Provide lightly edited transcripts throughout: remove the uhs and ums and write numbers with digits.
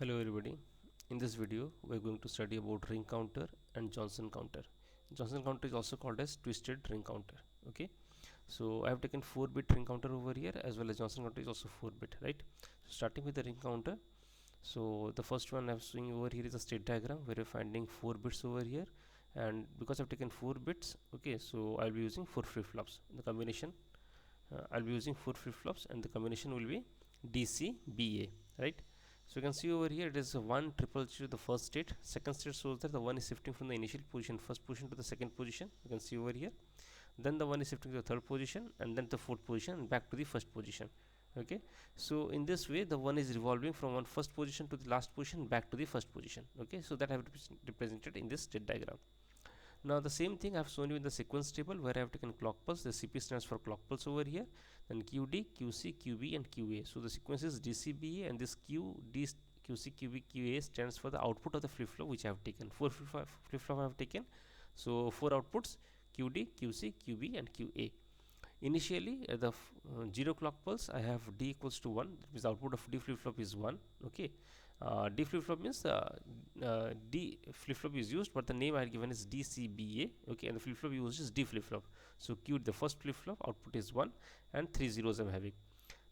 Hello everybody. In this video we are going to study about ring counter and Johnson counter. Johnson counter is also called as twisted ring counter. Okay, so I have taken 4-bit ring counter over here, as well as Johnson counter is also 4-bit, right? So starting with the ring counter, so the first one I'm showing over here is a state diagram where we're finding 4 bits over here, and because I've taken 4 bits, okay, so I'll be using 4 flip-flops. The combination, I'll be using 4 flip-flops and the combination will be DCBA, right? So you can see over here it is 1 triple zero the first state. Second state shows that the 1 is shifting from the initial position, first position, to the second position. You can see over here. Then the 1 is shifting to the third position, and then the fourth position, and back to the first position. Okay, so in this way the 1 is revolving from one first position to the last position, back to the first position. Okay, so that I have represented in this state diagram. Now the same thing I have shown you in the sequence table, where I have taken clock pulse. The CP stands for clock pulse over here, then QD, QC, QB and QA. So the sequence is DCBA, and this QD, QC, QB, QA stands for the output of the flip-flop which I have taken. 4 flip-flop I have taken, so 4 outputs: QD, QC, QB and QA. Initially at the 0 clock pulse I have D equals to 1, that means the output of D flip-flop is 1. Okay, D flip-flop means D flip-flop is used, but the name I have given is DCBA. Okay, and the flip-flop used is D flip-flop. So Q, the first flip-flop, output is 1 and 3 zeros I'm having.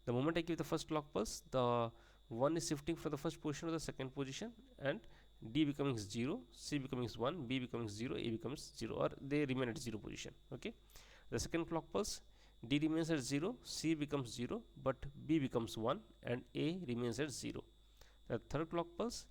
The moment I give the first clock pulse, the 1 is shifting from the first position to the second position, and D becoming 0, C becoming 1, B becoming 0, A becomes 0, or they remain at 0 position. Okay, the second clock pulse, D remains at 0, C becomes 0, but B becomes 1 and A remains at 0. The third clock pulse,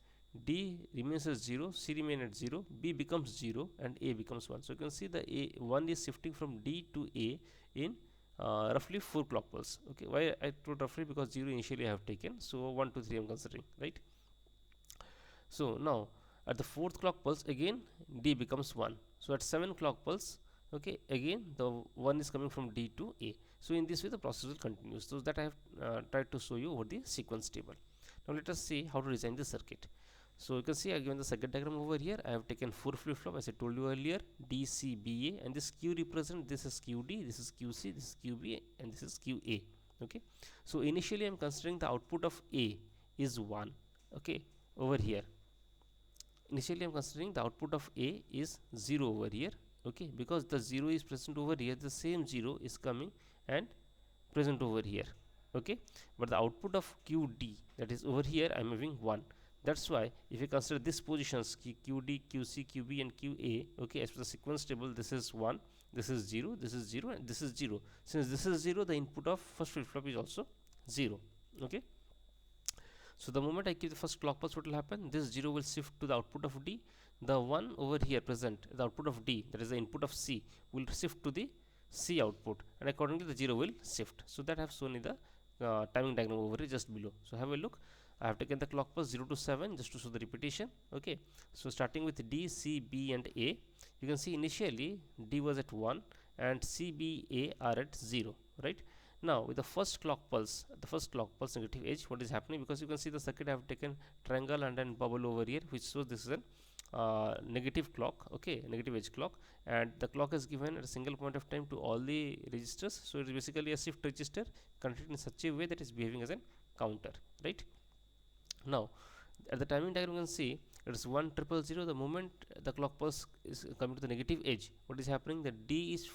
D remains at 0, C remains at 0, B becomes 0 and A becomes 1. So you can see the A1 is shifting from D to A in roughly 4 clock pulse. Okay, why I told roughly? Because 0 initially I have taken, so 1, 2, 3 I am considering, right? So now at the 4th clock pulse, again D becomes 1. So at 7 clock pulse, okay, again the 1 is coming from D to A. So in this way the process will continue. So that I have tried to show you over the sequence table. Now let us see how to design the circuit. So you can see I have given the circuit diagram over here. I have taken 4 flip-flop, as I told you earlier, DCBA, and this Q represent, this is QD, this is QC, this is QB and this is QA. Okay, so initially I am considering the output of A is 1. Okay, over here initially I am considering the output of A is 0 over here. Okay, because the 0 is present over here, the same 0 is coming and present over here. Okay, but the output of QD, that is over here, I am having 1. That's why if you consider these positions QD, QC, QB and QA, okay, as per the sequence table, this is 1, this is 0, this is 0 and this is 0. Since this is 0, the input of first flip-flop is also 0. Okay, so the moment I give the first clock pulse, what will happen? This 0 will shift to the output of D. The 1 over here present, the output of D, that is the input of C, will shift to the C output, and accordingly the 0 will shift. So that I have shown in the timing diagram over here just below. So have a look. I have taken the clock pulse 0 to 7 just to show the repetition. Okay, so starting with D, C, B and A, you can see initially D was at 1 and C, B, A are at 0, right? Now with the first clock pulse, negative edge, what is happening? Because you can see the circuit I have taken triangle and then bubble over here, which shows this is a negative clock. Okay, negative edge clock, and the clock is given at a single point of time to all the registers. So it is basically a shift register connected in such a way that is behaving as a counter, right? Now at the timing diagram you can see it is 1 triple 0. The moment the clock pulse is coming to the negative edge, what is happening? The D is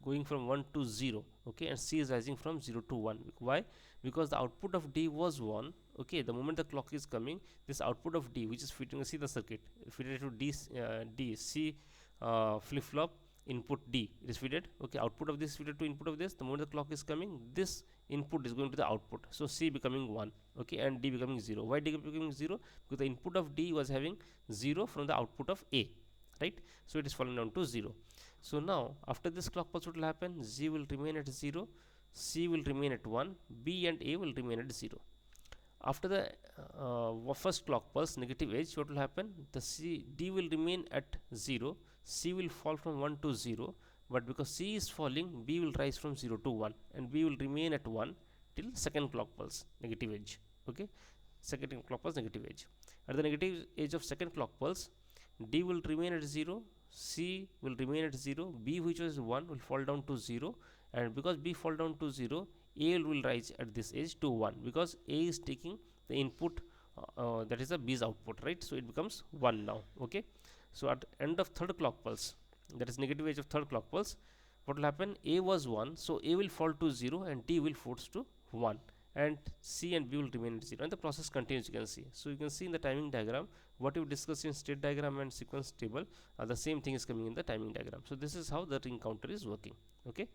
going from 1 to 0, okay, and C is rising from 0 to 1. Why? Because the output of D was 1. Okay, the moment the clock is coming, this output of D, which is fitting, see the circuit fitted to D C flip-flop input D, it is fitted. Okay, output of this fitted to input of this. The moment the clock is coming, this input is going to the output, so C becoming 1, okay, and D becoming 0. Why D becoming 0? Because the input of D was having 0 from the output of A, right? So it is falling down to 0. So now after this clock pulse, what will happen? Z will remain at 0, C will remain at 1, B and A will remain at 0. After the first clock pulse, negative edge, what will happen? The D will remain at 0, C will fall from 1 to 0, but because C is falling, B will rise from 0 to 1, and B will remain at 1 till second clock pulse, negative edge. Okay, second clock pulse, negative edge. At the negative edge of second clock pulse, D will remain at 0, C will remain at 0, B, which was 1, will fall down to 0, and because B fall down to 0, A will rise at this edge to 1, because A is taking the input that is the B's output, right? So it becomes 1 now. Okay, so at end of third clock pulse, that is negative edge of third clock pulse, what will happen? A was 1, so A will fall to 0 and D will force to 1, and C and B will remain at 0, and the process continues. You can see, so you can see in the timing diagram what you discussed in state diagram and sequence table, the same thing is coming in the timing diagram. So this is how the ring counter is working. Okay,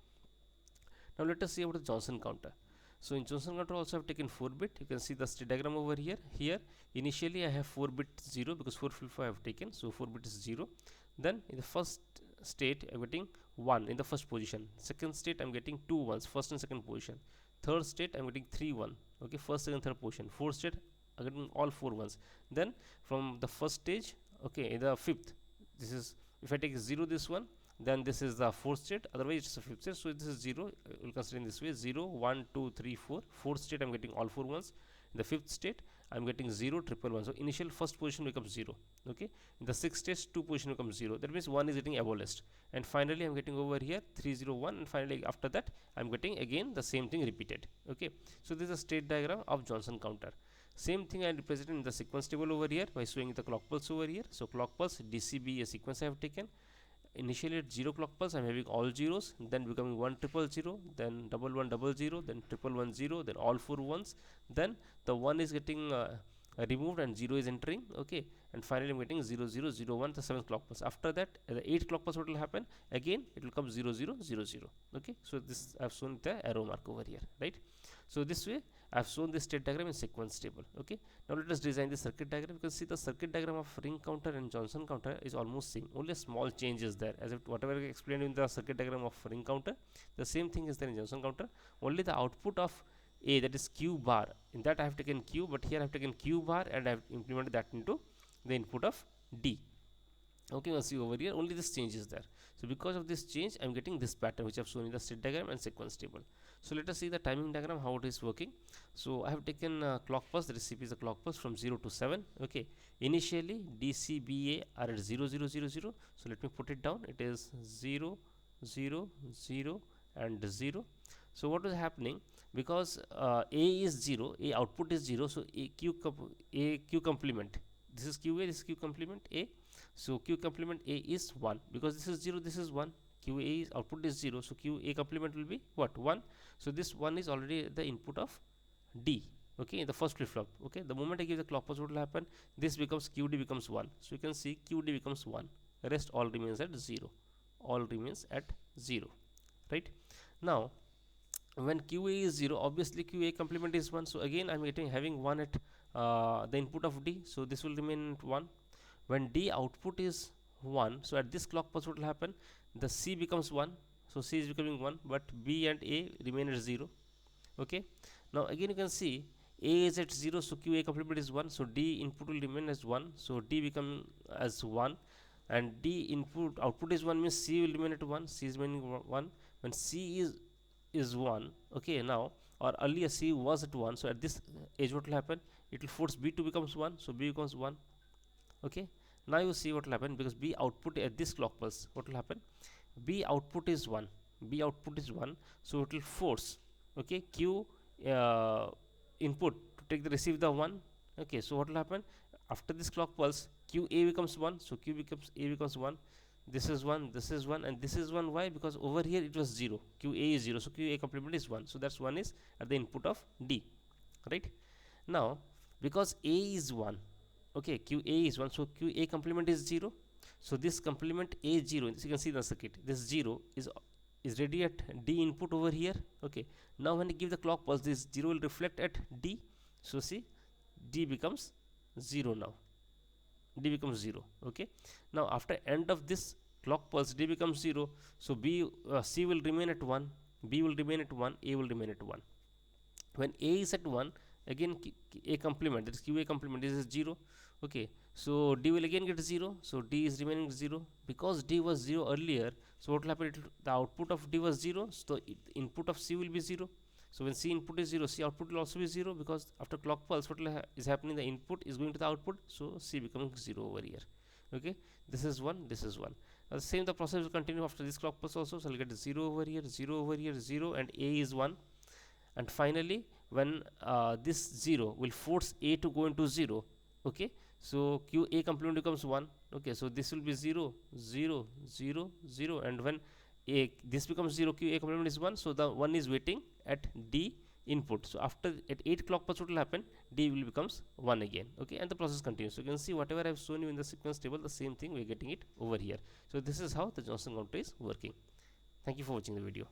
now let us see about the Johnson counter. So in Johnson counter also I have taken 4 bit. You can see the state diagram over here. Here initially I have 4 bit 0 because 4 flip flop I have taken, so 4 bit is 0. Then in the first state I am getting 1 in the first position. Second state I am getting 2 ones, first and second position. Third state I am getting 3 1. Okay, first, second, third position. Fourth state I am getting all 4 ones. Then from the first stage, okay, in the fifth, this is, if I take 0 this one, then this is the fourth state, otherwise it's a fifth state. So this is 0, we'll consider in this way: 0 1 2 3 4. Fourth state I'm getting all 4 ones. In the fifth state I'm getting 0 triple 1, so initial first position becomes 0. Okay, in the sixth stage 2 position becomes 0, that means 1 is getting abolished, and finally I'm getting over here 3 0 1, and finally after that I'm getting again the same thing repeated. Okay, so this is a state diagram of Johnson counter. Same thing I represent in the sequence table over here by showing the clock pulse over here. So clock pulse DCB a sequence I have taken. Initially at 0 clock pulse I am having all zeros, then becoming 1 triple 0, then double 1 double 0, then triple 1 0, then all 4 ones, then the 1 is getting removed and 0 is entering. Okay, and finally I am getting 0 0 0 1, the 7th clock pulse. After that the 8th clock pulse, what will happen? Again it will come 0 0 0 0. Okay, so this I have shown the arrow mark over here, right? So this way I have shown this state diagram in sequence table. Okay, now let us design the circuit diagram. You can see the circuit diagram of ring counter and Johnson counter is almost same, only a small change is there. As if whatever I explained in the circuit diagram of ring counter, the same thing is there in Johnson counter, only the output of A, that is Q bar, in that I have taken Q, but here I have taken Q bar and I have implemented that into the input of D. Okay, you can see over here only this change is there. So because of this change I am getting this pattern which I have shown in the state diagram and sequence table. So let us see the timing diagram how it is working. So I have taken clock pulse, the recipe is the clock pulse from 0 to 7. Okay, initially DCBA are at 0 0 0 0. So let me put it down. It is 0 0 0 and 0. So what is happening, because A is 0, A output is 0, so A Q complement, this is QA, this is Q complement A. So Q complement A is 1, because this is 0, this is 1. QA is output is 0, so QA complement will be what? 1. So this 1 is already the input of D. Okay, in the first flip flop. Okay, the moment I give the clock pulse, what will happen? This becomes QD becomes 1. So you can see QD becomes 1. The rest all remains at 0. All remains at 0. Right? Now, when QA is 0, obviously QA complement is 1. So again, I'm having 1 at the input of D. So this will remain at 1. When D output is 1, so at this clock pulse, what will happen? The C becomes 1. So C is becoming 1, but B and A remain at 0. Okay, now again you can see A is at 0, so QA complement is 1, so D input will remain as 1, so D become as 1, and D input output is 1 means C will remain at 1, C is remaining 1. When C is 1, okay, now, or earlier C was at 1, so at this age what will happen? It will force B to becomes 1, so B becomes 1. Okay, now you see what will happen, because B output at this clock pulse, what will happen? B output is 1, B output is 1, so it will force, okay, Q input to take the receive the 1. Okay, so what will happen after this clock pulse? QA becomes 1, so Q becomes A becomes 1. This is 1, this is 1, and this is 1. Why? Because over here it was 0, QA is 0, so QA complement is 1, so that's 1 is at the input of D. Right? Now because A is 1, okay, QA is 1, so QA complement is 0, so this complement A 0, as you can see the circuit, this 0 is ready at D input over here. Okay, now when you give the clock pulse, this 0 will reflect at D, so see D becomes 0 now, D becomes 0. Okay, now after end of this clock pulse D becomes 0, so C will remain at 1, B will remain at 1, A will remain at 1. When A is at 1, again A complement, that is QA complement, this is 0. Okay, so D will again get 0, so D is remaining 0, because D was 0 earlier, so what will happen? The output of D was 0, so the input of C will be 0. So when C input is 0, C output will also be 0, because after clock pulse what is happening, the input is going to the output, so C becomes 0 over here. Okay, this is 1, this is 1. The same the process will continue after this clock pulse also, so I'll get 0 over here, 0 over here, 0, and A is 1. And finally when this 0 will force A to go into 0, Okay, so qa complement becomes 1. Okay, so this will be 0 0 0 0, and when this becomes 0, qa complement is 1, so the 1 is waiting at d input. So after at 8 clock pulse, what will happen? D will becomes 1 again. Okay, and the process continues. So you can see whatever I have shown you in the sequence table, the same thing we are getting it over here. So this is how the Johnson counter is working. Thank you for watching the video.